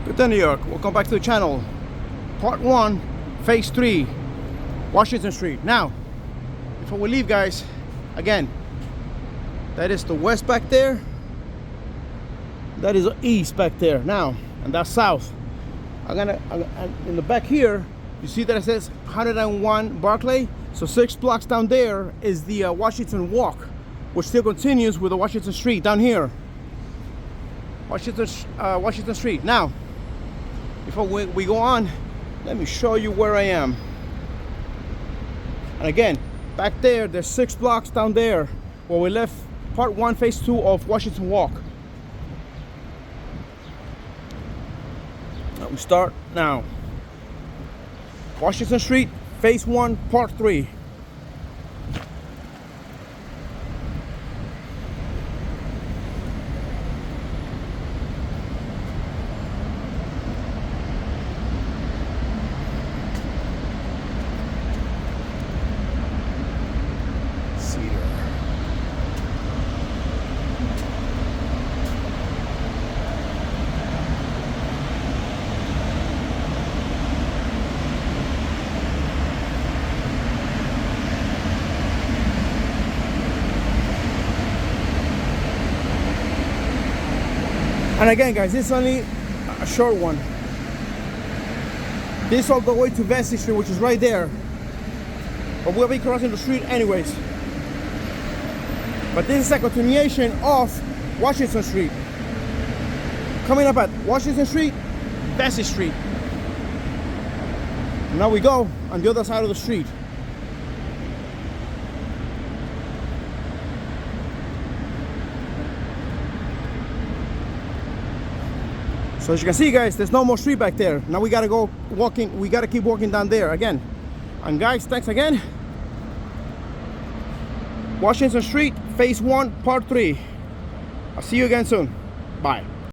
Good day, New York. Welcome back to the channel. Part 1, Phase 3, Washington Street. Now, before we leave, guys, again, that is the west back there. That is the east back there. Now, and that's south. In the back here, you see that it says 101 Barclay. So 6 blocks down there is the Washington Walk, which still continues with the Washington Street down here. Washington Street. Now, before we go on, let me show you where I am. And again, back there, there's 6 blocks down there where we left part 1, phase 2 of Washington Walk. Now we start now. Washington Street, phase 1, part 3. And again, guys, this is only a short one. This all the way to Vesey Street, which is right there. But we'll be crossing the street anyways. But this is a continuation of Washington Street. Coming up at Washington Street, Vesey Street. And now we go on the other side of the street. So as you can see, guys, there's no more street back there. Now we gotta go walking, we gotta keep walking down there again. And guys, thanks again. Washington Street, phase 1, part 3. I'll see you again soon. Bye.